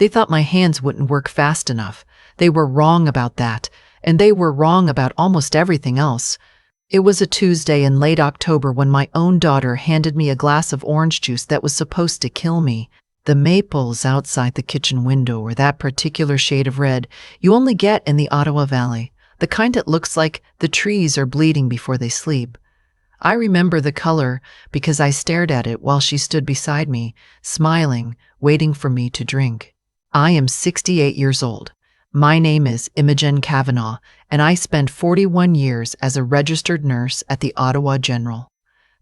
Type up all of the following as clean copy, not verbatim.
They thought my hands wouldn't work fast enough. They were wrong about that, and they were wrong about almost everything else. It was a Tuesday in late October when my own daughter handed me a glass of orange juice that was supposed to kill me. The maples outside the kitchen window were that particular shade of red you only get in the Ottawa Valley, the kind that looks like the trees are bleeding before they sleep. I remember the color because I stared at it while she stood beside me, smiling, waiting for me to drink. I am 68 years old. My name is Imogen Kavanaugh, and I spent 41 years as a registered nurse at the Ottawa General.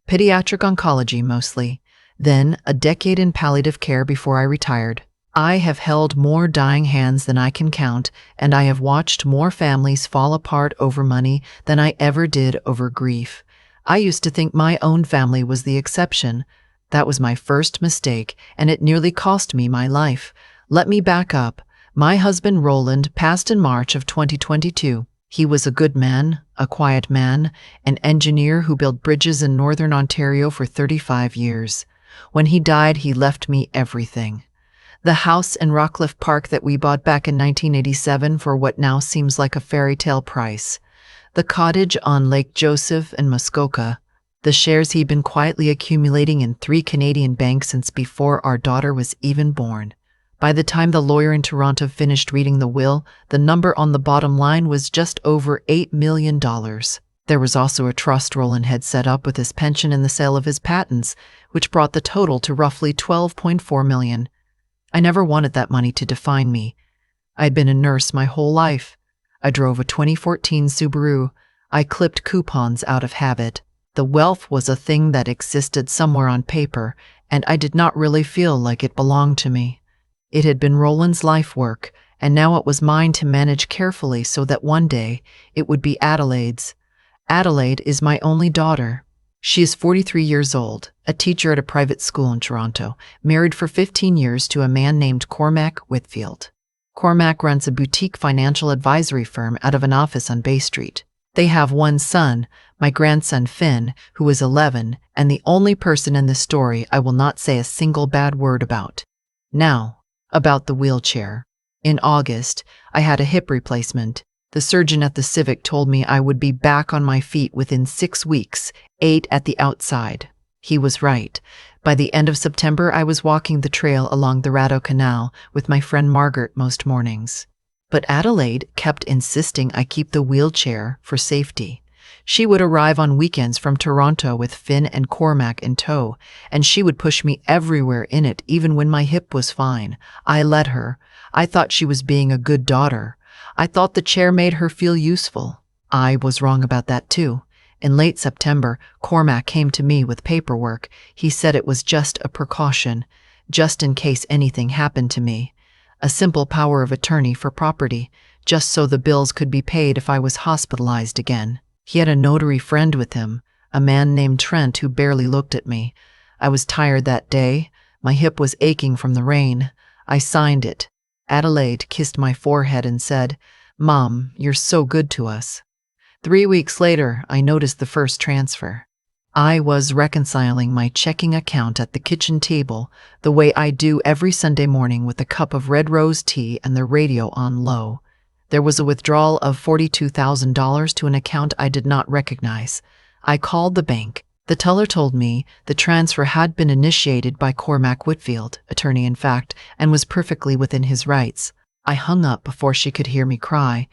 Pediatric oncology mostly, then a decade in palliative care before I retired. I have held more dying hands than I can count, and I have watched more families fall apart over money than I ever did over grief. I used to think my own family was the exception. That was my first mistake, and it nearly cost me my life. Let me back up. My husband Roland passed in March of 2022. He was a good man, a quiet man, an engineer who built bridges in northern Ontario for 35 years. When he died, he left me everything. The house in Rockcliffe Park that we bought back in 1987 for what now seems like a fairy tale price. The cottage on Lake Joseph in Muskoka. The shares he'd been quietly accumulating in 3 Canadian banks since before our daughter was even born. By the time the lawyer in Toronto finished reading the will, the number on the bottom line was just over $8 million. There was also a trust Roland had set up with his pension and the sale of his patents, which brought the total to roughly $12.4 million. I never wanted that money to define me. I'd been a nurse my whole life. I drove a 2014 Subaru. I clipped coupons out of habit. The wealth was a thing that existed somewhere on paper, and I did not really feel like it belonged to me. It had been Roland's life work, and now it was mine to manage carefully so that one day it would be Adelaide's. Adelaide is my only daughter. She is 43 years old, a teacher at a private school in Toronto, married for 15 years to a man named Cormac Whitfield. Cormac runs a boutique financial advisory firm out of an office on Bay Street. They have one son, my grandson Finn, who is 11, and the only person in this story I will not say a single bad word about. Now, about the wheelchair. In August, I had a hip replacement. The surgeon at the Civic told me I would be back on my feet within 6 weeks, 8 at the outside. He was right. By the end of September, I was walking the trail along the Radeau Canal with my friend Margaret most mornings. But Adelaide kept insisting I keep the wheelchair for safety. She would arrive on weekends from Toronto with Finn and Cormac in tow, and she would push me everywhere in it even when my hip was fine. I let her. I thought she was being a good daughter. I thought the chair made her feel useful. I was wrong about that too. In late September, Cormac came to me with paperwork. He said it was just a precaution, just in case anything happened to me. A simple power of attorney for property, just so the bills could be paid if I was hospitalized again. He had a notary friend with him, a man named Trent who barely looked at me. I was tired that day. My hip was aching from the rain. I signed it. Adelaide kissed my forehead and said, "Mom, you're so good to us." 3 weeks later, I noticed the first transfer. I was reconciling my checking account at the kitchen table the way I do every Sunday morning with a cup of red rose tea and the radio on low. There was a withdrawal of $42,000 to an account I did not recognize. I called the bank. The teller told me the transfer had been initiated by Cormac Whitfield, attorney in fact, and was perfectly within his rights. I hung up before she could hear me cry.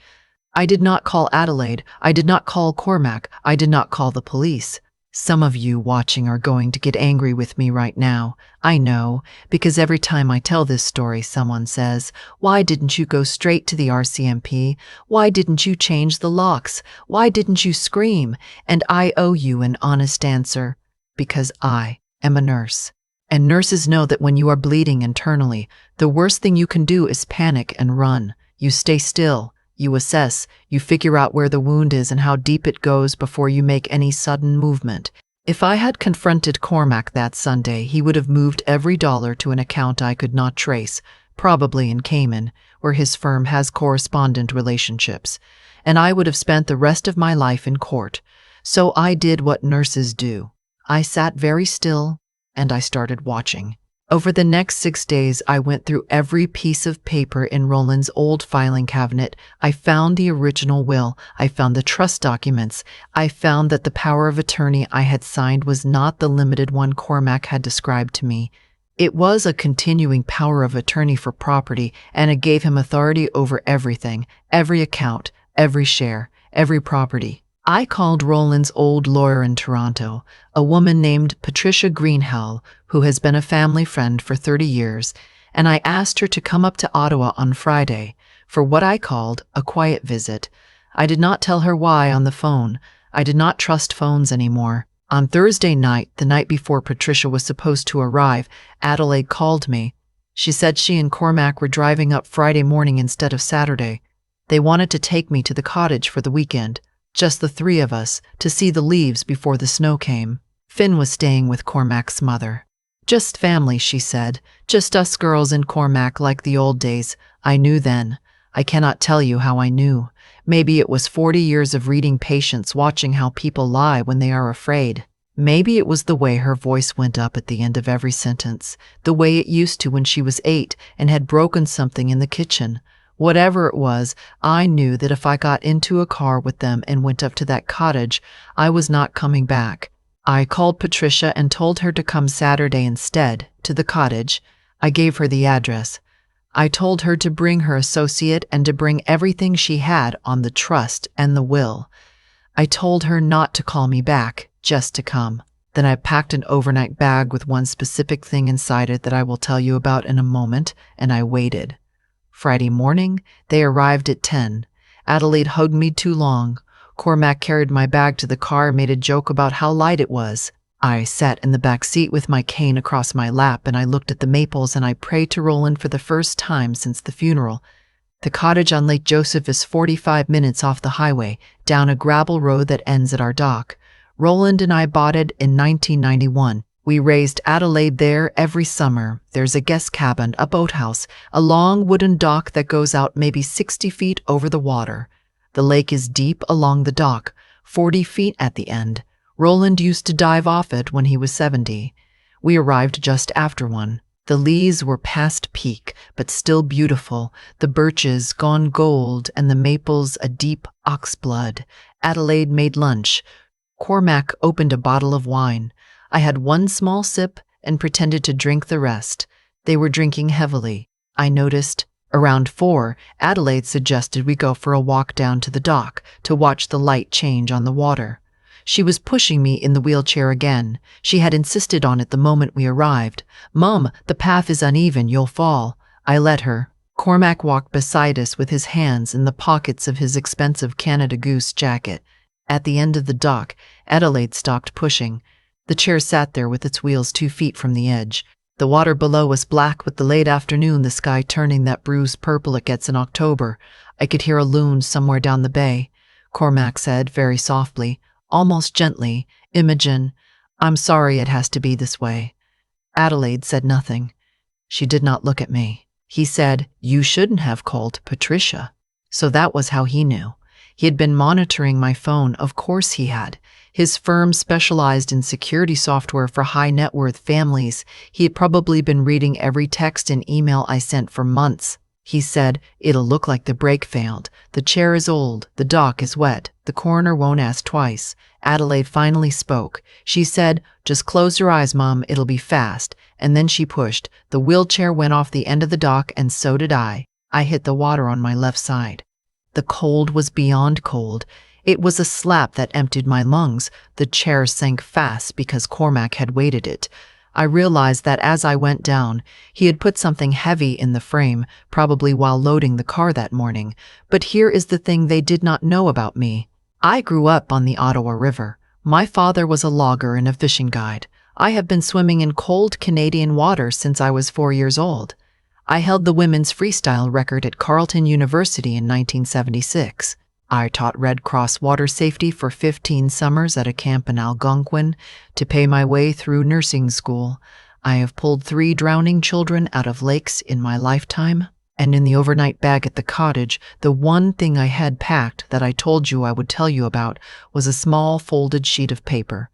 I did not call Adelaide. I did not call Cormac. I did not call the police. Some of you watching are going to get angry with me right now. I know, because every time I tell this story, someone says, "Why didn't you go straight to the RCMP? Why didn't you change the locks? Why didn't you scream?" And I owe you an honest answer, because I am a nurse. And nurses know that when you are bleeding internally, the worst thing you can do is panic and run. You stay still. You assess, you figure out where the wound is and how deep it goes before you make any sudden movement. If I had confronted Cormac that Sunday, he would have moved every dollar to an account I could not trace, probably in Cayman, where his firm has correspondent relationships, and I would have spent the rest of my life in court. So I did what nurses do. I sat very still, and I started watching. Over the next 6 days, I went through every piece of paper in Roland's old filing cabinet. I found the original will. I found the trust documents. I found that the power of attorney I had signed was not the limited one Cormac had described to me. It was a continuing power of attorney for property, and it gave him authority over everything, every account, every share, every property. I called Roland's old lawyer in Toronto, a woman named Patricia Greenhell, who has been a family friend for 30 years, and I asked her to come up to Ottawa on Friday for what I called a quiet visit. I did not tell her why on the phone. I did not trust phones anymore. On Thursday night, the night before Patricia was supposed to arrive, Adelaide called me. She said she and Cormac were driving up Friday morning instead of Saturday. They wanted to take me to the cottage for the weekend. Just the three of us, to see the leaves before the snow came. Finn was staying with Cormac's mother. Just family, she said. Just us girls and Cormac like the old days. I knew then. I cannot tell you how I knew. Maybe it was 40 years of reading Patience, watching how people lie when they are afraid. Maybe it was the way her voice went up at the end of every sentence, the way it used to when she was 8 and had broken something in the kitchen. Whatever it was, I knew that if I got into a car with them and went up to that cottage, I was not coming back. I called Patricia and told her to come Saturday instead, to the cottage. I gave her the address. I told her to bring her associate and to bring everything she had on the trust and the will. I told her not to call me back, just to come. Then I packed an overnight bag with one specific thing inside it that I will tell you about in a moment, and I waited. Friday morning, they arrived at 10. Adelaide hugged me too long. Cormac carried my bag to the car and made a joke about how light it was. I sat in the back seat with my cane across my lap, and I looked at the maples and I prayed to Roland for the first time since the funeral. The cottage on Lake Joseph is 45 minutes off the highway, down a gravel road that ends at our dock. Roland and I bought it in 1991. We raised Adelaide there every summer. There's a guest cabin, a boathouse, a long wooden dock that goes out maybe 60 feet over the water. The lake is deep along the dock, 40 feet at the end. Roland used to dive off it when he was 70. We arrived just after one. The leaves were past peak, but still beautiful, the birches gone gold and the maples a deep oxblood. Adelaide made lunch. Cormac opened a bottle of wine. I had one small sip and pretended to drink the rest. They were drinking heavily. I noticed. Around 4, Adelaide suggested we go for a walk down to the dock to watch the light change on the water. She was pushing me in the wheelchair again. She had insisted on it the moment we arrived. "Mum, the path is uneven, you'll fall." I let her. Cormac walked beside us with his hands in the pockets of his expensive Canada Goose jacket. At the end of the dock, Adelaide stopped pushing. The chair sat there with its wheels 2 feet from the edge. The water below was black with the late afternoon, the sky turning that bruised purple it gets in October. I could hear a loon somewhere down the bay. Cormac said, very softly, almost gently, "Imogen, I'm sorry it has to be this way." Adelaide said nothing. She did not look at me. He said, "You shouldn't have called Patricia." So that was how he knew. He had been monitoring my phone, of course he had. His firm specialized in security software for high-net-worth families. He had probably been reading every text and email I sent for months. He said, "It'll look like the brake failed. The chair is old. The dock is wet. The coroner won't ask twice." Adelaide finally spoke. She said, "Just close your eyes, Mom. It'll be fast." And then she pushed. The wheelchair went off the end of the dock, and so did I. I hit the water on my left side. The cold was beyond cold. It was a slap that emptied my lungs. The chair sank fast because Cormac had weighted it. I realized that as I went down, he had put something heavy in the frame, probably while loading the car that morning. But here is the thing they did not know about me. I grew up on the Ottawa River. My father was a logger and a fishing guide. I have been swimming in cold Canadian water since I was 4 years old. I held the women's freestyle record at Carleton University in 1976. I taught Red Cross water safety for 15 summers at a camp in Algonquin to pay my way through nursing school. I have pulled 3 drowning children out of lakes in my lifetime. And in the overnight bag at the cottage, the one thing I had packed that I told you I would tell you about was a small folded sheet of paper.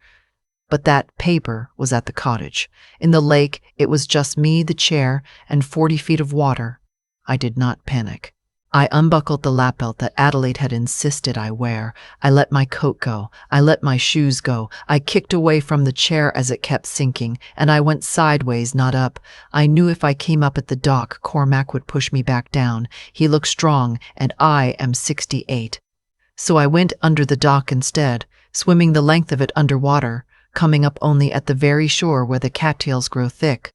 But that paper was at the cottage. In the lake, it was just me, the chair, and 40 feet of water. I did not panic. I unbuckled the lap belt that Adelaide had insisted I wear. I let my coat go. I let my shoes go. I kicked away from the chair as it kept sinking, and I went sideways, not up. I knew if I came up at the dock, Cormac would push me back down. He looked strong, and I am 68. So I went under the dock instead, swimming the length of it underwater, coming up only at the very shore where the cattails grow thick.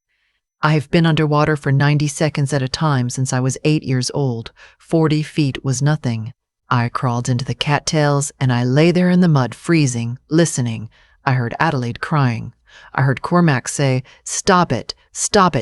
I have been underwater for 90 seconds at a time since I was 8 years old. 40 feet was nothing. I crawled into the cattails and I lay there in the mud, freezing, listening. I heard Adelaide crying. I heard Cormac say, stop it,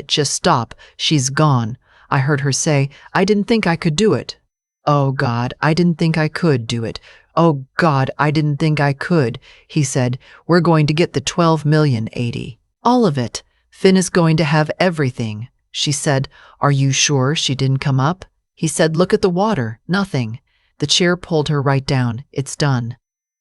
just stop, she's gone. I heard her say, I didn't think I could do it. Oh God, I didn't think I could do it. Oh God, I didn't think I could. He said, we're going to get the 12,080,000. All of it. Finn is going to have everything. She said, are you sure she didn't come up? He said, look at the water, nothing. The chair pulled her right down. It's done.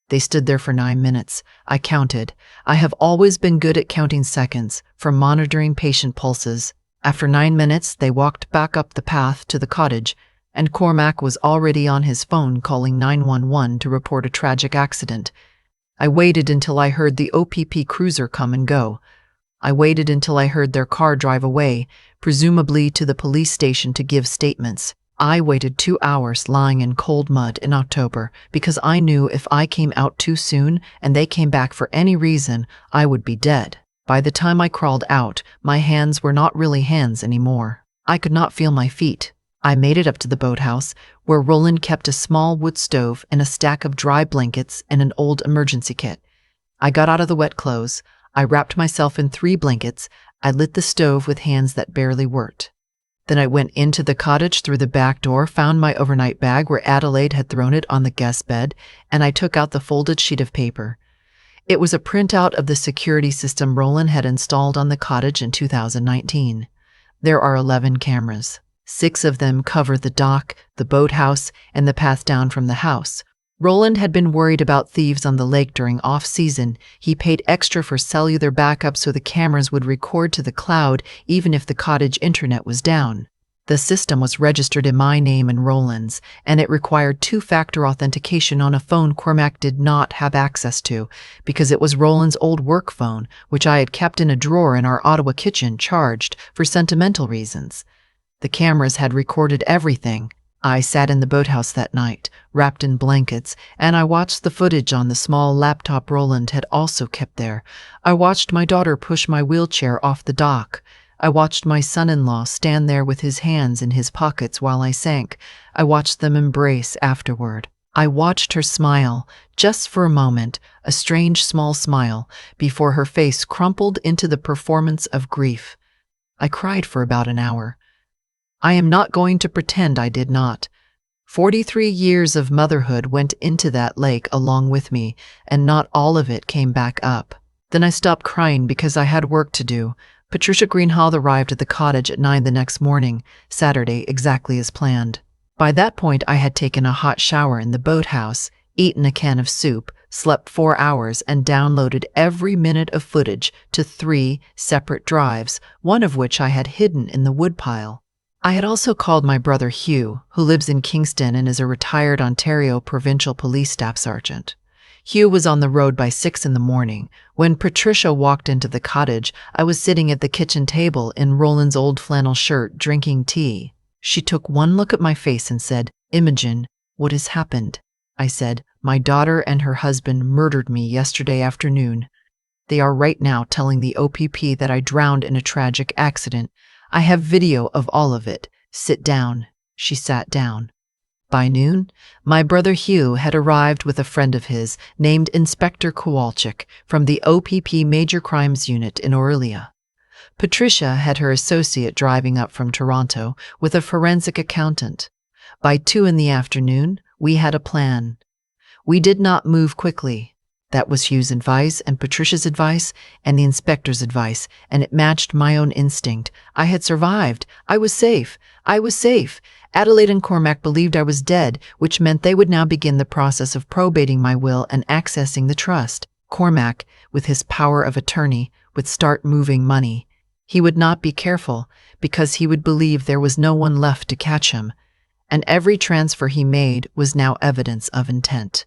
They stood there for 9 minutes. I counted. I have always been good at counting seconds, for monitoring patient pulses. After 9 minutes, they walked back up the path to the cottage, and Cormac was already on his phone calling 911 to report a tragic accident. I waited until I heard the OPP cruiser come and go. I waited until I heard their car drive away, presumably to the police station to give statements. I waited 2 hours lying in cold mud in October because I knew if I came out too soon and they came back for any reason, I would be dead. By the time I crawled out, my hands were not really hands anymore. I could not feel my feet. I made it up to the boathouse, where Roland kept a small wood stove and a stack of dry blankets and an old emergency kit. I got out of the wet clothes. I wrapped myself in 3 blankets. I lit the stove with hands that barely worked. Then I went into the cottage through the back door, found my overnight bag where Adelaide had thrown it on the guest bed, and I took out the folded sheet of paper. It was a printout of the security system Roland had installed on the cottage in 2019. There are 11 cameras. 6 of them cover the dock, the boathouse, and the path down from the house. Roland had been worried about thieves on the lake during off-season. He paid extra for cellular backup so the cameras would record to the cloud even if the cottage internet was down. The system was registered in my name and Roland's, and it required 2-factor authentication on a phone Cormac did not have access to, because it was Roland's old work phone, which I had kept in a drawer in our Ottawa kitchen, charged for sentimental reasons. The cameras had recorded everything. I sat in the boathouse that night, wrapped in blankets, and I watched the footage on the small laptop Roland had also kept there. I watched my daughter push my wheelchair off the dock. I watched my son-in-law stand there with his hands in his pockets while I sank. I watched them embrace afterward. I watched her smile, just for a moment, a strange small smile, before her face crumpled into the performance of grief. I cried for about an hour. I am not going to pretend I did not. 43 years of motherhood went into that lake along with me, and not all of it came back up. Then I stopped crying because I had work to do. Patricia Greenhalgh arrived at the cottage at 9 the next morning, Saturday, exactly as planned. By that point, I had taken a hot shower in the boathouse, eaten a can of soup, slept 4 hours, and downloaded every minute of footage to 3 separate drives, one of which I had hidden in the woodpile. I had also called my brother Hugh, who lives in Kingston and is a retired Ontario Provincial Police Staff Sergeant. Hugh was on the road by 6 in the morning. When Patricia walked into the cottage, I was sitting at the kitchen table in Roland's old flannel shirt, drinking tea. She took one look at my face and said, Imogen, what has happened? I said, my daughter and her husband murdered me yesterday afternoon. They are right now telling the OPP that I drowned in a tragic accident. I have video of all of it. Sit down. She sat down. By noon, my brother Hugh had arrived with a friend of his named Inspector Kowalczyk from the OPP Major Crimes Unit in Orillia. Patricia had her associate driving up from Toronto with a forensic accountant. By 2 in the afternoon, we had a plan. We did not move quickly. That was Hugh's advice and Patricia's advice and the inspector's advice, and it matched my own instinct. I had survived. I was safe. I was safe. Adelaide and Cormac believed I was dead, which meant they would now begin the process of probating my will and accessing the trust. Cormac, with his power of attorney, would start moving money. He would not be careful because he would believe there was no one left to catch him, and every transfer he made was now evidence of intent.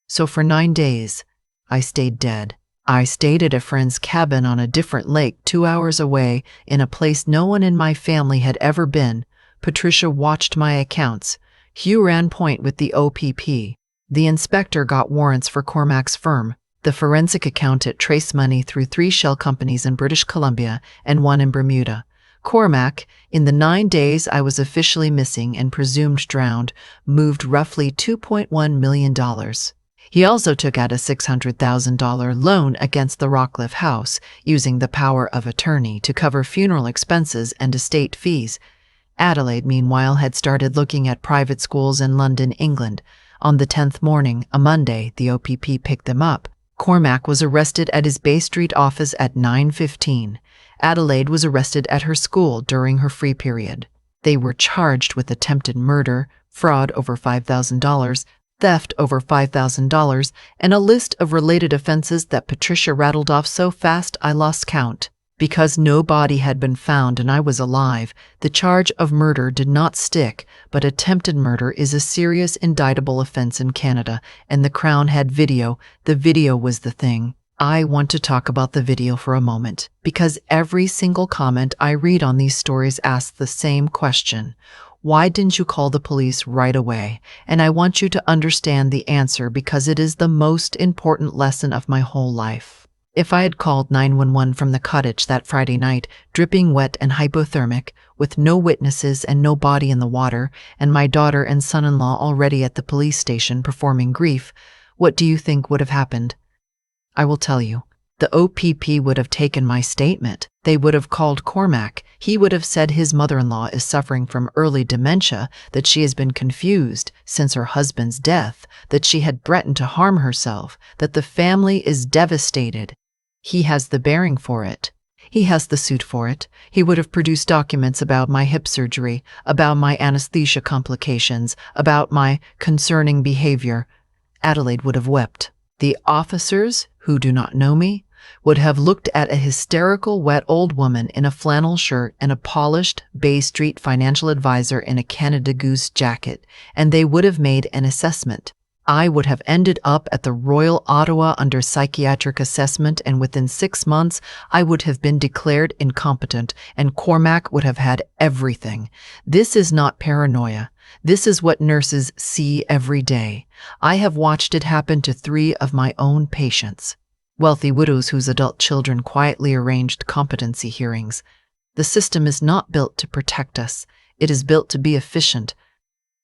So for 9 days, I stayed dead. I stayed at a friend's cabin on a different lake 2 hours away in a place no one in my family had ever been. Patricia watched my accounts. Hugh ran point with the OPP. The inspector got warrants for Cormac's firm. The forensic accountant traced money through 3 shell companies in British Columbia and 1 in Bermuda. Cormac, in the 9 days I was officially missing and presumed drowned, moved roughly $2.1 million. He also took out a $600,000 loan against the Rockcliffe house, using the power of attorney to cover funeral expenses and estate fees. Adelaide, meanwhile, had started looking at private schools in London, England. On the 10th morning, a Monday, the OPP picked them up. Cormac was arrested at his Bay Street office at 9:15. Adelaide was arrested at her school during her free period. They were charged with attempted murder, fraud over $5,000, theft over $5,000, and a list of related offenses that Patricia rattled off so fast I lost count. Because no body had been found and I was alive, the charge of murder did not stick, but attempted murder is a serious indictable offense in Canada, and the Crown had video. The video was the thing. I want to talk about the video for a moment, because every single comment I read on these stories asks the same question. Why didn't you call the police right away? And I want you to understand the answer because it is the most important lesson of my whole life. If I had called 911 from the cottage that Friday night, dripping wet and hypothermic, with no witnesses and no body in the water, and my daughter and son-in-law already at the police station performing grief, what do you think would have happened? I will tell you. The OPP would have taken my statement. They would have called Cormac. He would have said his mother-in-law is suffering from early dementia, that she has been confused since her husband's death, that she had threatened to harm herself, that the family is devastated. He has the bearing for it. He has the suit for it. He would have produced documents about my hip surgery, about my anesthesia complications, about my concerning behavior. Adelaide would have wept. The officers, who do not know me, would have looked at a hysterical, wet old woman in a flannel shirt and a polished Bay Street financial advisor in a Canada Goose jacket, and they would have made an assessment. I would have ended up at the Royal Ottawa under psychiatric assessment, and within 6 months I would have been declared incompetent, and Cormac would have had everything. This is not paranoia. This is what nurses see every day. I have watched it happen to 3 of my own patients. Wealthy widows whose adult children quietly arranged competency hearings. The system is not built to protect us. It is built to be efficient.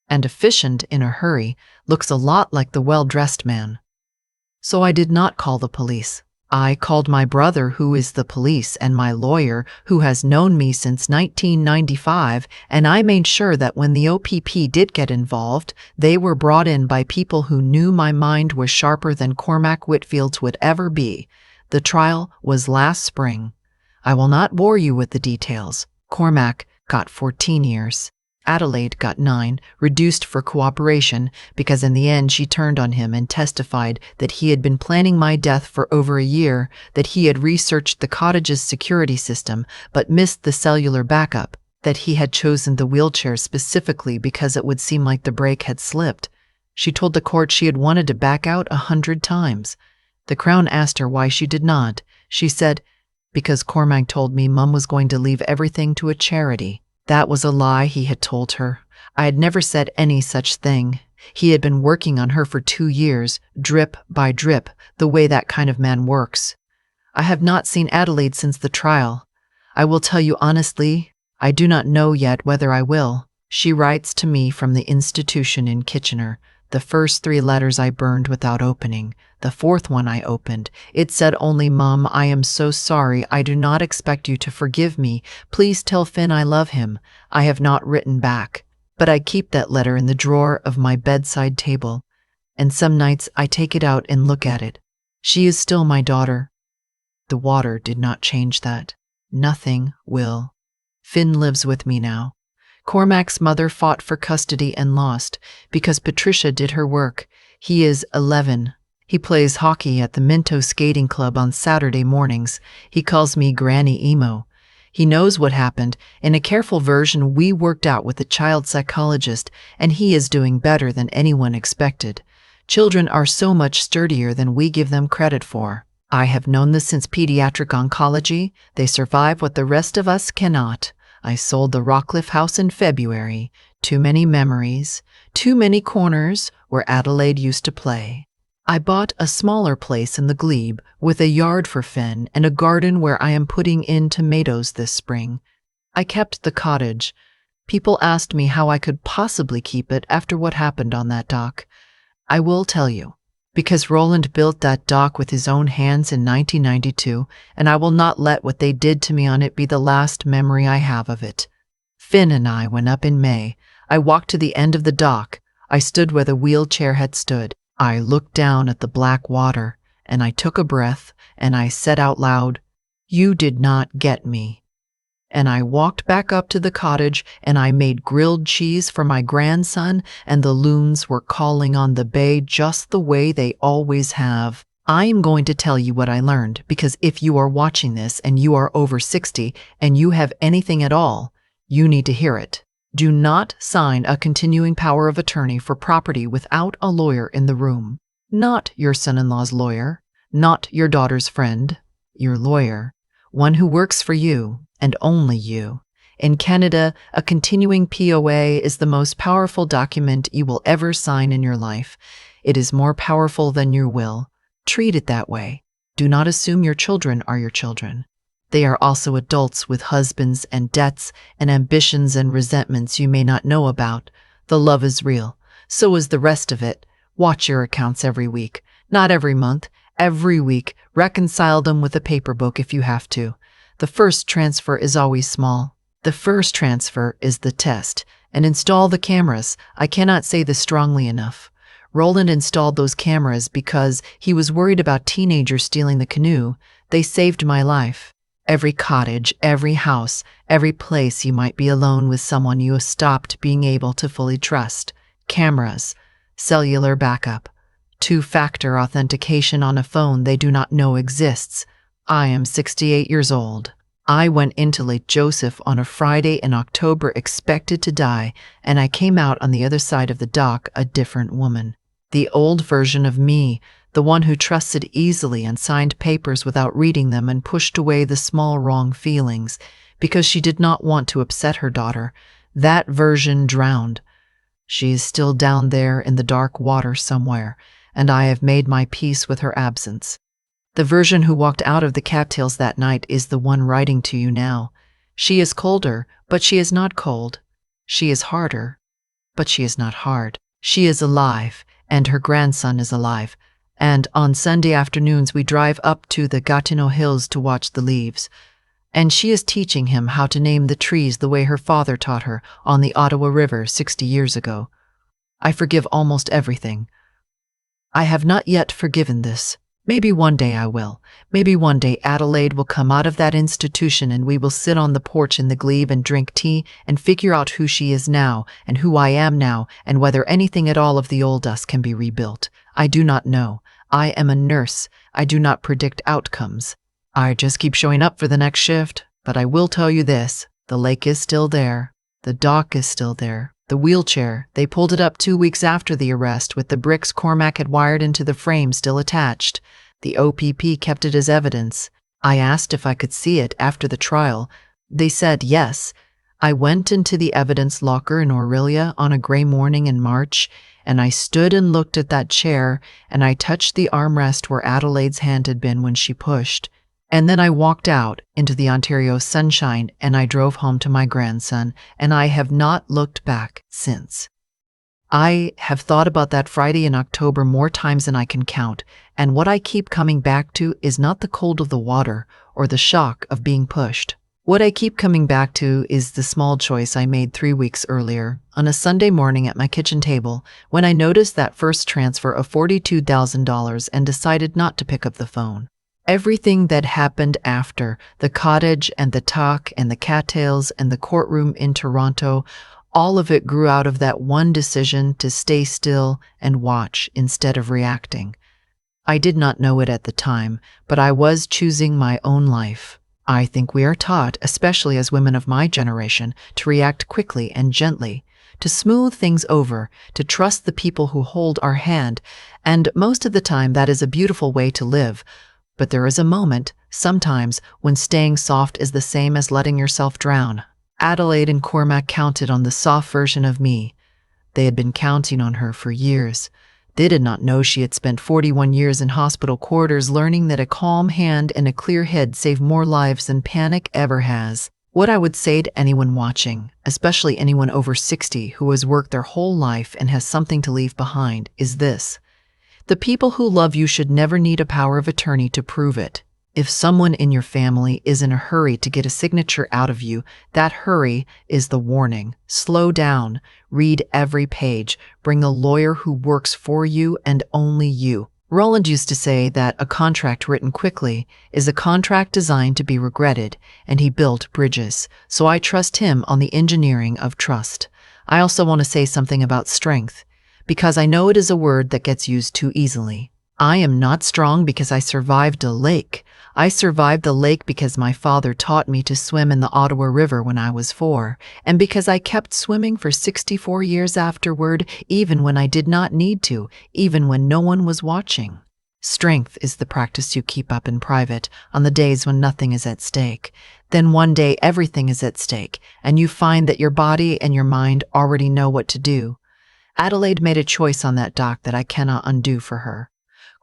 And efficient in a hurry looks a lot like the well-dressed man. So I did not call the police. I called my brother, who is the police, and my lawyer, who has known me since 1995, and I made sure that when the OPP did get involved, they were brought in by people who knew my mind was sharper than Cormac Whitfield's would ever be. The trial was last spring. I will not bore you with the details. Cormac got 14 years. Adelaide got 9, reduced for cooperation, because in the end she turned on him and testified that he had been planning my death for over a year, that he had researched the cottage's security system but missed the cellular backup, that he had chosen the wheelchair specifically because it would seem like the brake had slipped. She told the court she had wanted to back out 100 times. The Crown asked her why she did not. She said, "Because Cormac told me Mum was going to leave everything to a charity." That was a lie he had told her. I had never said any such thing. He had been working on her for 2 years, drip by drip, the way that kind of man works. I have not seen Adelaide since the trial. I will tell you honestly, I do not know yet whether I will. She writes to me from the institution in Kitchener. The first 3 letters I burned without opening. The 4th one I opened. It said only, "Mom, I am so sorry. I do not expect you to forgive me. Please tell Finn I love him." I have not written back, but I keep that letter in the drawer of my bedside table, and some nights I take it out and look at it. She is still my daughter. The water did not change that. Nothing will. Finn lives with me now. Cormac's mother fought for custody and lost, because Patricia did her work. He is 11. He plays hockey at the Minto Skating Club on Saturday mornings. He calls me Granny Emo. He knows what happened. In a careful version we worked out with the child psychologist, and he is doing better than anyone expected. Children are so much sturdier than we give them credit for. I have known this since pediatric oncology. They survive what the rest of us cannot. I sold the Rockcliffe house in February. Too many memories, too many corners where Adelaide used to play. I bought a smaller place in the glebe with a yard for Finn and a garden where I am putting in tomatoes this spring. I kept the cottage. People asked me how I could possibly keep it after what happened on that dock. I will tell you, because Roland built that dock with his own hands in 1992, and I will not let what they did to me on it be the last memory I have of it. Finn and I went up in May. I walked to the end of the dock. I stood where the wheelchair had stood. I looked down at the black water, and I took a breath, and I said out loud, "You did not get me." And I walked back up to the cottage, and I made grilled cheese for my grandson, and the loons were calling on the bay just the way they always have. I am going to tell you what I learned, because if you are watching this and you are over 60 and you have anything at all, you need to hear it. Do not sign a continuing power of attorney for property without a lawyer in the room. Not your son-in-law's lawyer, not your daughter's friend, your lawyer, one who works for you and only you. In Canada, a continuing POA is the most powerful document you will ever sign in your life. It is more powerful than your will. Treat it that way. Do not assume your children are your children. They are also adults with husbands and debts and ambitions and resentments you may not know about. The love is real. So is the rest of it. Watch your accounts every week. Not every month. Every week. Reconcile them with a paper book if you have to. The first transfer is always small. The first transfer is the test. And install the cameras. I cannot say this strongly enough. Roland installed those cameras because he was worried about teenagers stealing the canoe. They saved my life. Every cottage, every house, every place you might be alone with someone you have stopped being able to fully trust. Cameras, cellular backup, two-factor authentication on a phone they do not know exists. I am 68 years old. I went into Lake Joseph on a Friday in October expected to die, and I came out on the other side of the dock a different woman. The old version of me, the one who trusted easily and signed papers without reading them and pushed away the small wrong feelings because she did not want to upset her daughter. That version drowned. She is still down there in the dark water somewhere, and I have made my peace with her absence. The version who walked out of the cattails that night is the one writing to you now. She is colder, but she is not cold. She is harder, but she is not hard. She is alive, and her grandson is alive. And on Sunday afternoons we drive up to the Gatineau Hills to watch the leaves. And she is teaching him how to name the trees the way her father taught her on the Ottawa River 60 years ago. I forgive almost everything. I have not yet forgiven this. Maybe one day I will. Maybe one day Adelaide will come out of that institution and we will sit on the porch in the glebe and drink tea and figure out who she is now and who I am now and whether anything at all of the old us can be rebuilt. I do not know. I am a nurse. I do not predict outcomes. I just keep showing up for the next shift. But I will tell you this. The lake is still there. The dock is still there. The wheelchair, they pulled it up 2 weeks after the arrest with the bricks Cormac had wired into the frame still attached. The OPP kept it as evidence. I asked if I could see it after the trial. They said yes. I went into the evidence locker in Aurelia on a gray morning in March, and I stood and looked at that chair, and I touched the armrest where Adelaide's hand had been when she pushed. And then I walked out into the Ontario sunshine and I drove home to my grandson, and I have not looked back since. I have thought about that Friday in October more times than I can count, and what I keep coming back to is not the cold of the water or the shock of being pushed. What I keep coming back to is the small choice I made 3 weeks earlier, on a Sunday morning at my kitchen table, when I noticed that first transfer of $42,000 and decided not to pick up the phone. Everything that happened after, the cottage and the talk and the cattails and the courtroom in Toronto, all of it grew out of that one decision to stay still and watch instead of reacting. I did not know it at the time, but I was choosing my own life. I think we are taught, especially as women of my generation, to react quickly and gently, to smooth things over, to trust the people who hold our hand, and most of the time that is a beautiful way to live. But there is a moment, sometimes, when staying soft is the same as letting yourself drown. Adelaide and Cormac counted on the soft version of me. They had been counting on her for years. They did not know she had spent 41 years in hospital quarters learning that a calm hand and a clear head save more lives than panic ever has. What I would say to anyone watching, especially anyone over 60 who has worked their whole life and has something to leave behind, is this. The people who love you should never need a power of attorney to prove it. If someone in your family is in a hurry to get a signature out of you, that hurry is the warning. Slow down, read every page, bring a lawyer who works for you and only you. Roland used to say that a contract written quickly is a contract designed to be regretted, and he built bridges, so I trust him on the engineering of trust. I also want to say something about strength, because I know it is a word that gets used too easily. I am not strong because I survived a lake. I survived the lake because my father taught me to swim in the Ottawa River when I was 4, and because I kept swimming for 64 years afterward, even when I did not need to, even when no one was watching. Strength is the practice you keep up in private on the days when nothing is at stake. Then one day everything is at stake, and you find that your body and your mind already know what to do. Adelaide made a choice on that dock that I cannot undo for her.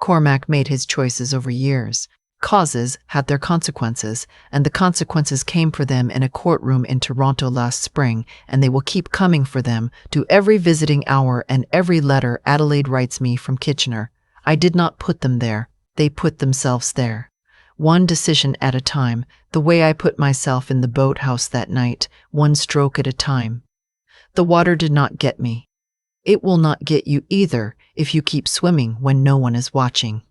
Cormac made his choices over years. Causes had their consequences, and the consequences came for them in a courtroom in Toronto last spring, and they will keep coming for them to every visiting hour and every letter Adelaide writes me from Kitchener. I did not put them there. They put themselves there. One decision at a time, the way I put myself in the boathouse that night, one stroke at a time. The water did not get me. It will not get you either if you keep swimming when no one is watching.